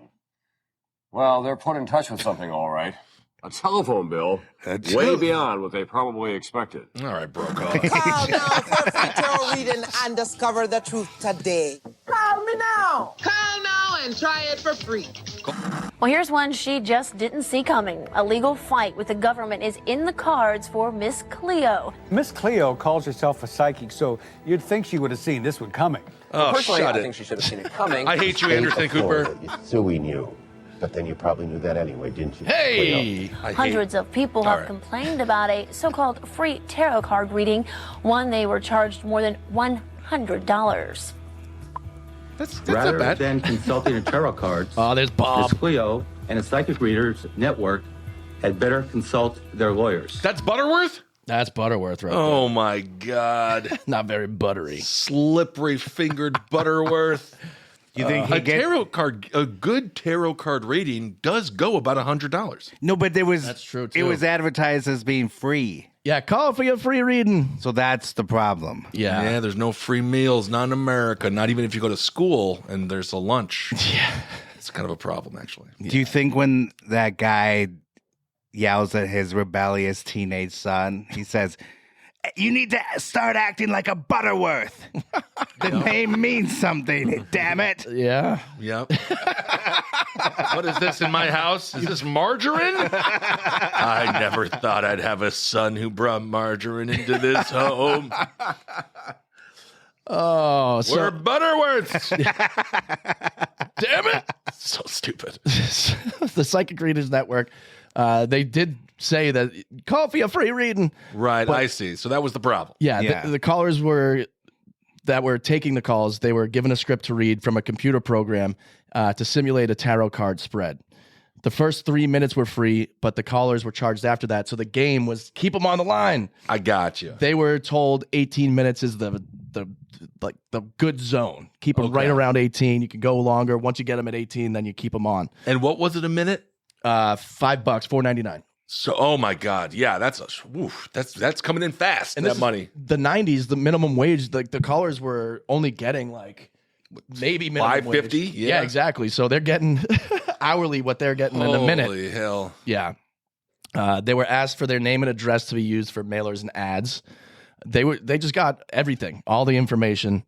well, they're put in touch with something, all right. A telephone bill way beyond what they probably expected. All right, Brokaw. Call now for a free tarot reading and discover the truth today. Call me now. Call now and try it for free. Well, here's one she just didn't see coming. A legal fight with the government is in the cards for Miss Cleo. Miss Cleo calls herself a psychic, so you'd think she would have seen this one coming. Oh, Personally, shut I it. think she should have seen it coming. I hate you, Anderson Cooper. Suing you. But then you probably knew that anyway, didn't you? Hey! Hundreds of people have complained about a so-called free tarot card reading. One, they were charged more than $100. That's Rather not bad. than consulting a tarot cards, there's Bob. Miss Cleo and a psychic readers network had better consult their lawyers. That's Butterworth? That's Butterworth, right? Oh, my God. Not very buttery. Slippery-fingered Butterworth. You think a good tarot card reading does go about $100. No, but That's true, too. It was advertised as being free. Yeah, call for your free reading. So that's the problem. Yeah, there's no free meals, not in America, not even if you go to school and there's a lunch. Yeah. It's kind of a problem, actually. Do you think when that guy yells at his rebellious teenage son, he says, "You need to start acting like a Butterworth. The name means something, damn it." Yeah. Yep. What is this in my house? Is this margarine? I never thought I'd have a son who brought margarine into this home. Oh, so We're Butterworths. Damn it. So stupid. the Psychic Readers Network, they did say that call for your free reading. Right, But- I see. So that was the problem. Yeah, the callers that were taking the calls, they were given a script to read from a computer program to simulate a tarot card spread. The first 3 minutes were free, but the callers were charged after that. So the game was keep them on the line. I got you. They were told 18 minutes is the good zone. Keep them right around 18. You can go longer. Once you get them at 18, then you keep them on. And what was it a minute? $5, $4.99. So, oh my God, yeah, that's coming in fast. And that this is money. The 90s, the minimum wage, the callers were only getting like maybe minimum wage. $5.50? Yeah, exactly. So they're getting hourly what they're getting in a minute. Holy hell! Yeah. They were asked for their name and address to be used for mailers and ads. They just got everything, all the information.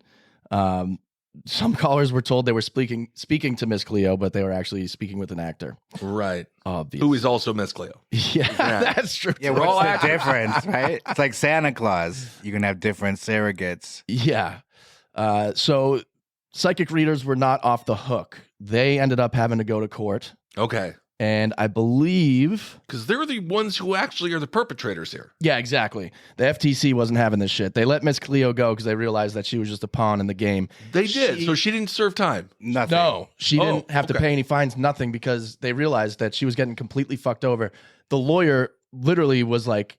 Some callers were told they were speaking to Miss Cleo, but they were actually speaking with an actor. Right. Obvious. Who is also Miss Cleo. Yeah, that's true. Yeah, too. what's the difference, right? It's like Santa Claus. You can have different surrogates. Yeah. So psychic readers were not off the hook. They ended up having to go to court. Okay. And I believe... Because they're the ones who actually are the perpetrators here. Yeah, exactly. The FTC wasn't having this shit. They let Miss Cleo go because they realized that she was just a pawn in the game. They did. So she didn't serve time. Nothing. No, she didn't have to okay. pay any fines, nothing, because they realized that she was getting completely fucked over. The lawyer literally was like,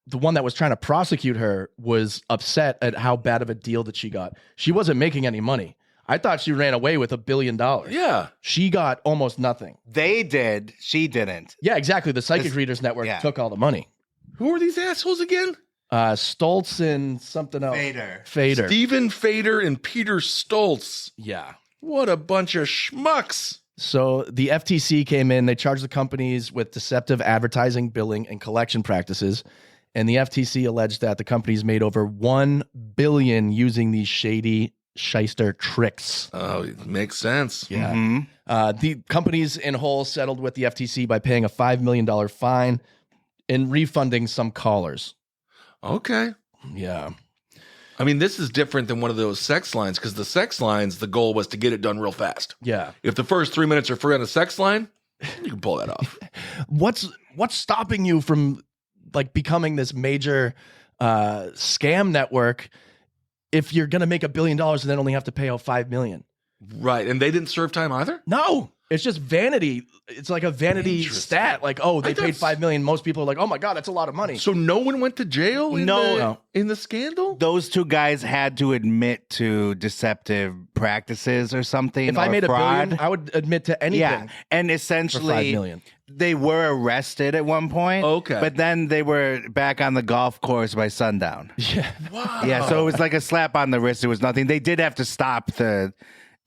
the one that was trying to prosecute her was upset at how bad of a deal that she got. She wasn't making any money. I thought she ran away with $1 billion. Yeah. She got almost nothing. They did. She didn't. Yeah, exactly. The Psychic Readers Network took all the money. Who are these assholes again? Stoltz and something else. Fader. Stephen Fader and Peter Stoltz. Yeah. What a bunch of schmucks. So the FTC came in. They charged the companies with deceptive advertising, billing, and collection practices. And the FTC alleged that the companies made over $1 billion using these shady shyster tricks. Oh, it makes sense. Yeah. Mm-hmm. The companies in whole settled with the FTC by paying a $5 million fine and refunding some callers. Okay. Yeah. I mean, this is different than one of those sex lines, because the sex lines, the goal was to get it done real fast. Yeah. If the first 3 minutes are free on a sex line, you can pull that off. What's stopping you from like becoming this major scam network if you're going to make $1 billion and then only have to pay out $5 million? Right. And they didn't serve time either? No. It's just vanity. It's like a vanity stat. Like, oh, they paid $5 million. Most people are like, oh my God, that's a lot of money. So no one went to jail in the scandal? Those two guys had to admit to deceptive practices or something. If I made fraud. $1 billion, I would admit to anything. Yeah. And for essentially, $5 million. They were arrested at one point. Okay. But then they were back on the golf course by sundown. Yeah. Wow. Yeah. So it was like a slap on the wrist. It was nothing. They did have to stop the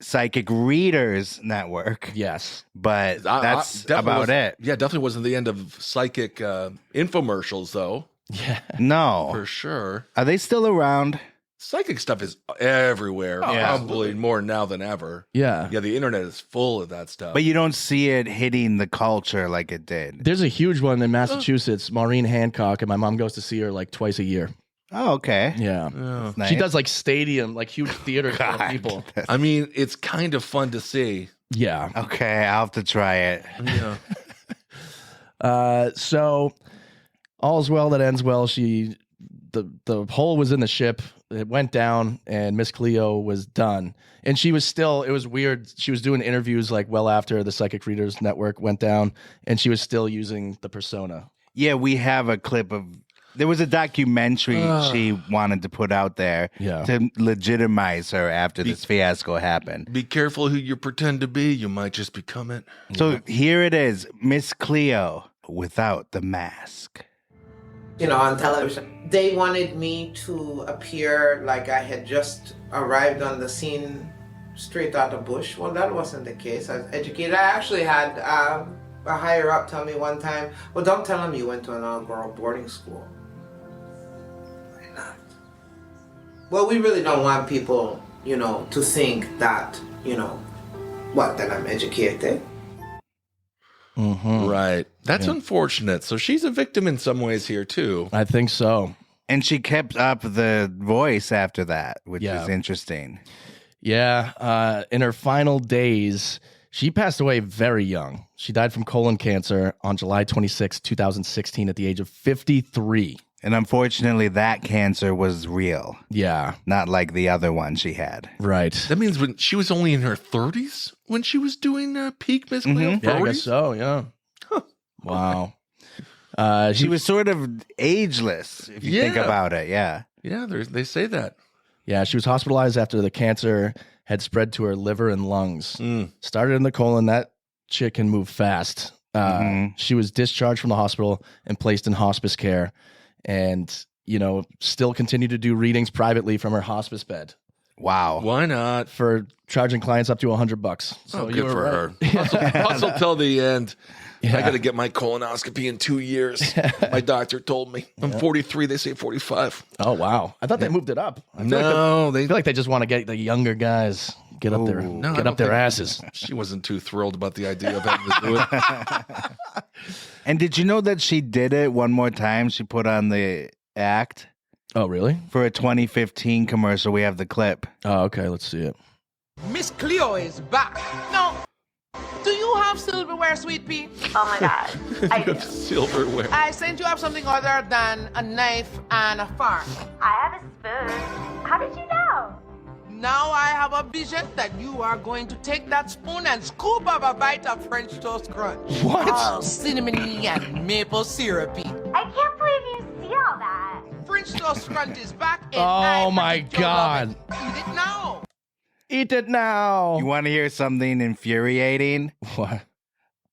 Psychic Readers Network. Yes. But that's definitely about it. Yeah, definitely wasn't the end of psychic infomercials, though. Yeah. No. For sure. Are they still around? Psychic stuff is everywhere, probably more now than ever. Yeah. Yeah, the internet is full of that stuff. But you don't see it hitting the culture like it did. There's a huge one in Massachusetts, Maureen Hancock, and my mom goes to see her like twice a year. Oh, okay. Yeah. Oh. She does like stadium, like huge theaters full of people. I mean, it's kind of fun to see. Yeah. Okay, I'll have to try it. Yeah. So all's well that ends well. The hole was in the ship. It went down, and Miss Cleo was done. And she was still. It was weird. She was doing interviews like well after the Psychic Readers Network went down, and she was still using the persona. Yeah, we have a clip of. There was a documentary she wanted to put out there to legitimize her after this fiasco happened. Be careful who you pretend to be. You might just become it. So here it is, Miss Cleo without the mask. You know, on television, they wanted me to appear like I had just arrived on the scene straight out of bush. Well, that wasn't the case. I was educated. I actually had a higher up tell me one time, well, don't tell them you went to an all-girl boarding school. Why not? Well, we really don't want people, you know, to think that, you know, that I'm educated. Mm-hmm. Right. That's unfortunate. So she's a victim in some ways here, too. I think so. And she kept up the voice after that, which is interesting. Yeah. In her final days, she passed away very young. She died from colon cancer on July 26, 2016, at the age of 53. And unfortunately, that cancer was real. Yeah. Not like the other one she had. Right. That means when she was only in her 30s when she was doing peak Miss Cleo? Yeah, I guess so, yeah. Huh. Wow. She was sort of ageless, if you think about it, yeah. Yeah, they say that. Yeah, she was hospitalized after the cancer had spread to her liver and lungs. Started in the colon. That chick can move fast. She was discharged from the hospital and placed in hospice care. And, you know, still continued to do readings privately from her hospice bed. Wow. Why not? For charging clients up to $100. So good for her. Hustle till the end. Yeah. I got to get my colonoscopy in 2 years. My doctor told me. I'm 43. They say 45. Oh, wow. I thought they moved it up. I they feel like they just want to get the younger guys get up there, get up their asses. She wasn't too thrilled about the idea of having to do it. And did you know that she did it one more time? She put on the act. Oh, really? For a 2015 commercial. We have the clip. Oh, okay. Let's see it. Miss Cleo is back. No. Do you have silverware, sweet pea? Oh my God, I do. Silverware. I sent you up something other than a knife and a fork. I have a spoon. How did you know? Now I have a vision that you are going to take that spoon and scoop up a bite of French toast crunch. What? All cinnamony and maple syrupy. I can't believe you see all that. French toast crunch is back. And Oh my God. Eat it now. Eat it now. You want to hear something infuriating? What?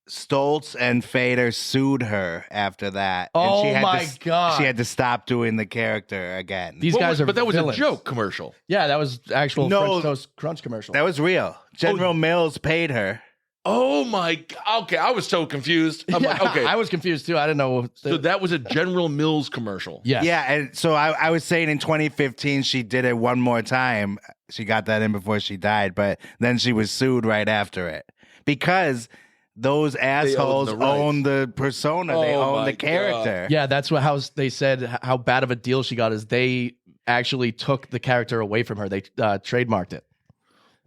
Stoltz and Fader sued her after that. Oh, and she had my God. She had to stop doing the character again. These guys are But that was villains. a joke commercial. Yeah, that was actual French Toast Crunch commercial. That was real. General Mills paid her. Oh my God. Okay, I was so confused. I'm like, okay. I was confused too. I didn't know. So that was a General Mills commercial. Yes. Yeah, and so I was saying in 2015 she did it one more time. She got that in before she died, but then she was sued right after it because those assholes own the persona. They own the character. Yeah, that's how they said how bad of a deal she got is they actually took the character away from her. They trademarked it.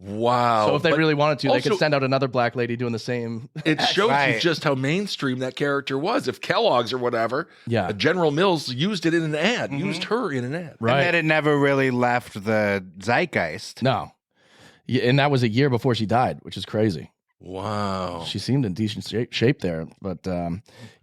Wow. So if they really wanted to, they could also- send out another black lady doing the same. It shows you Right. just how mainstream that character was. If Kellogg's or whatever, Yeah. General Mills used it in an ad, used her in an ad. Right. And then it never really left the zeitgeist. No. Yeah, and that was a year before she died, which is crazy. Wow. She seemed in decent shape there. But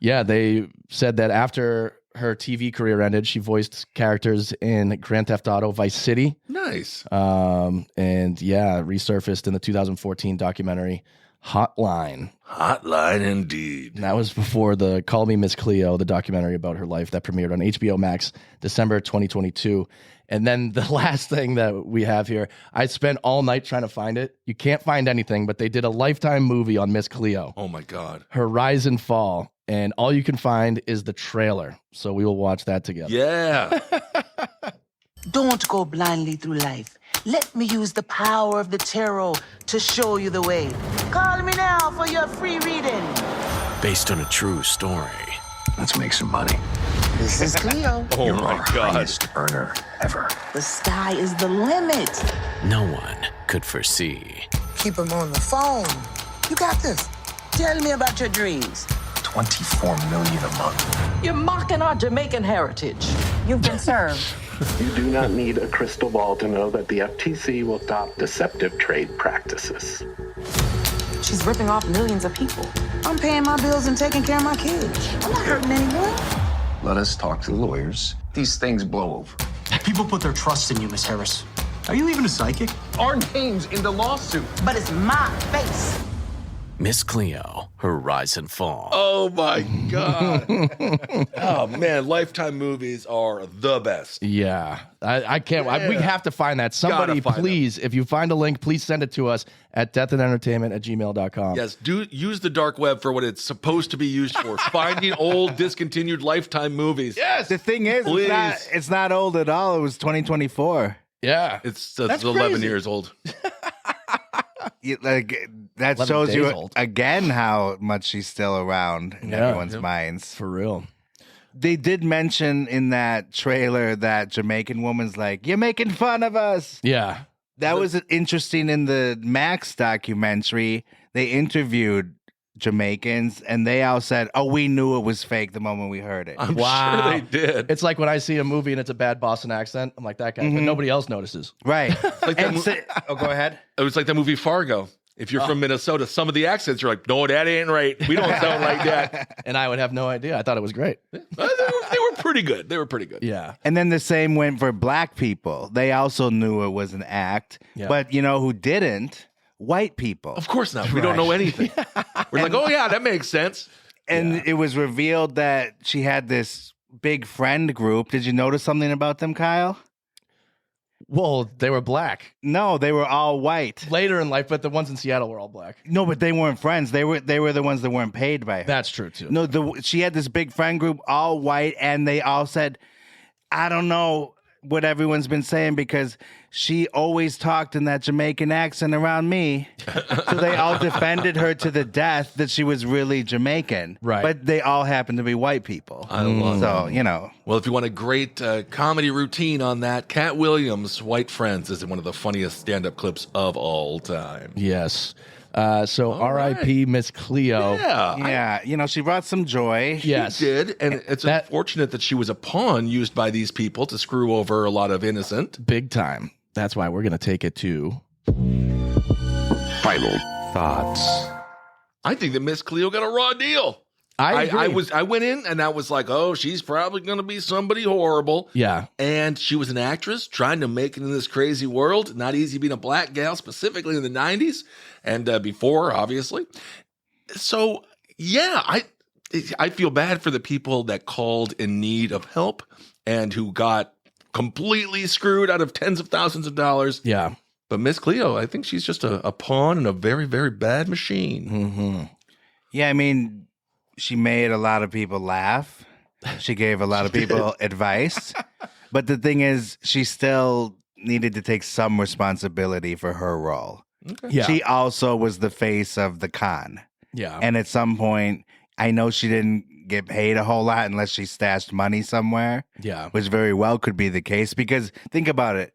yeah, they said that after her TV career ended, she voiced characters in Grand Theft Auto Vice City. Nice. And yeah, resurfaced in the 2014 documentary Hotline. Hotline indeed. And that was before the Call Me Miss Cleo, the documentary about her life that premiered on HBO Max December 2022. And then the last thing that we have here, I spent all night trying to find it. You can't find anything, but they did a Lifetime movie on Miss Cleo. Oh my God. Her rise and fall. And all you can find is the trailer. So we will watch that together. Yeah. Don't go blindly through life. Let me use the power of the tarot to show you the way. Call me now for your free reading. Based on a true story. Let's make some money. This is Cleo. Oh You're my our God. highest earner ever. The sky is the limit. No one could foresee. Keep him on the phone. You got this. Tell me about your dreams. 24 million a month. You're mocking our Jamaican heritage. You've been served. You do not need a crystal ball to know that the FTC will stop deceptive trade practices. She's ripping off millions of people. I'm paying my bills and taking care of my kids. I'm not hurting anyone. Let us talk to the lawyers. These things blow over. People put their trust in you, Miss Harris. Are you even a psychic? Our name's in the lawsuit. But it's my face. Miss Cleo, her rise and fall. Oh my God. Oh man, Lifetime movies are the best. Yeah. I can't. We have to find that. Somebody, please, if you find a link, please send it to us at deathandentertainment@gmail.com. Yes, do use the dark web for what it's supposed to be used for. Finding old, discontinued Lifetime movies. Yes. The thing is, it's not old at all. It was 2024. Yeah. It's 11 years old. That 11 shows you days old. again how much she's still around in everyone's minds. For real. They did mention in that trailer that Jamaican woman's like, "You're making fun of us." Yeah. That was interesting in the Max documentary. They interviewed Jamaicans and they all said, "Oh, we knew it was fake the moment we heard it." I'm sure they did. It's like when I see a movie and it's a bad Boston accent, I'm like that guy, but nobody else notices. Right. Like that go ahead. It was like that movie Fargo. If you're from Minnesota, some of the accents are like, "No, that ain't right. We don't sound like that." And I would have no idea. I thought it was great. They were pretty good. They were pretty good. Yeah. And then the same went for black people. They also knew it was an act. Yeah. But you know who didn't? White people. Of course not. We don't know anything. We're like, "Oh yeah, that makes sense." And it was revealed that she had this big friend group. Did you notice something about them, Kyle? Well, they were black. No, they were all white. Later in life, but the ones in Seattle were all black. No, but they weren't friends. They were the ones that weren't paid by her. That's true too. No, she had this big friend group, all white, and they all said, "I don't know what everyone's been saying because she always talked in that Jamaican accent around me." So they all defended her to the death that she was really Jamaican. Right. But they all happened to be white people. I love So, you know. Well, if you want a great comedy routine on that, Cat Williams' White Friends is one of the funniest stand-up clips of all time. Yes. So R.I.P. Miss Cleo. Yeah, you know, she brought some joy. Yes. She did, and it's unfortunate that she was a pawn used by these people to screw over a lot of innocent. Big time. That's why we're going to take it to Final thoughts. I think that Miss Cleo got a raw deal. I agree. I went in and I was like, "Oh, she's probably going to be somebody horrible." Yeah. And she was an actress trying to make it in this crazy world. Not easy being a black gal, specifically in the 90s and before, obviously. So, yeah, I feel bad for the people that called in need of help and who got completely screwed out of tens of thousands of dollars. Yeah. But Miss Cleo, I think she's just a pawn in a very, very bad machine. Mm-hmm. Yeah, I mean, she made a lot of people laugh. She gave a lot of people advice. But the thing is, she still needed to take some responsibility for her role. Okay. Yeah. She also was the face of the con. Yeah. And at some point, I know she didn't get paid a whole lot unless she stashed money somewhere. Yeah. Which very well could be the case. Because think about it.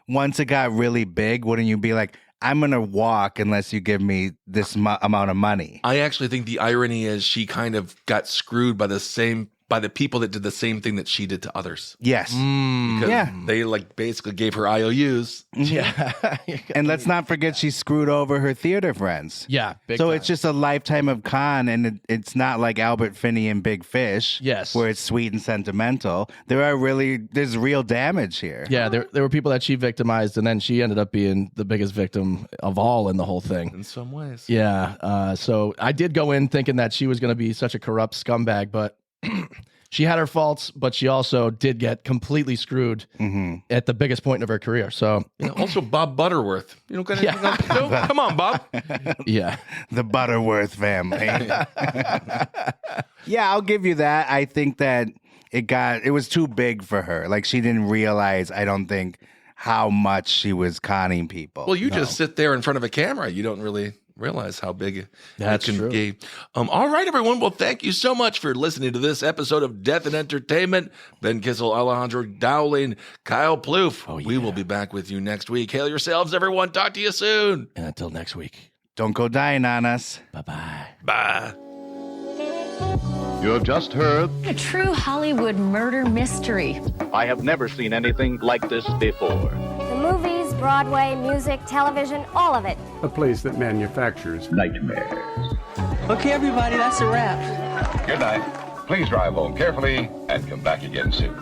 Once it got really big, wouldn't you be like, "I'm going to walk unless you give me this amount of money"? I actually think the irony is she kind of got screwed by the same by the people that did the same thing that she did to others. Yes. Because they like basically gave her IOUs. Yeah. And let's not forget she screwed over her theater friends. Yeah. So it's just a lifetime of con, and it's not like Albert Finney and Big Fish. Yes. Where it's sweet and sentimental. There's real damage here. Yeah, there were people that she victimized, and then she ended up being the biggest victim of all in the whole thing. In some ways. Yeah. So I did go in thinking that she was going to be such a corrupt scumbag, but she had her faults, but she also did get completely screwed at the biggest point of her career. So also Bob Butterworth. You know, come on, Bob. Yeah. The Butterworth family. Yeah, I'll give you that. I think that it was too big for her. Like, she didn't realize, I don't think, how much she was conning people. Well, you just sit there in front of a camera. You don't really realize how big That's it can true. be. All right, everyone. Well, thank you so much for listening to this episode of Death and Entertainment. Ben Kissel, Alejandro Dowling, Kyle Plouffe. We will be back with you next week. Hail yourselves, everyone. Talk to you soon. And until next week. Don't go dying on us. Bye-bye. Bye. You have just heard A true Hollywood murder mystery. I have never seen anything like this before. The movies, Broadway, music, television, all of it. A place that manufactures nightmares. Okay, everybody, that's a wrap. Good night. Please drive home carefully and come back again soon.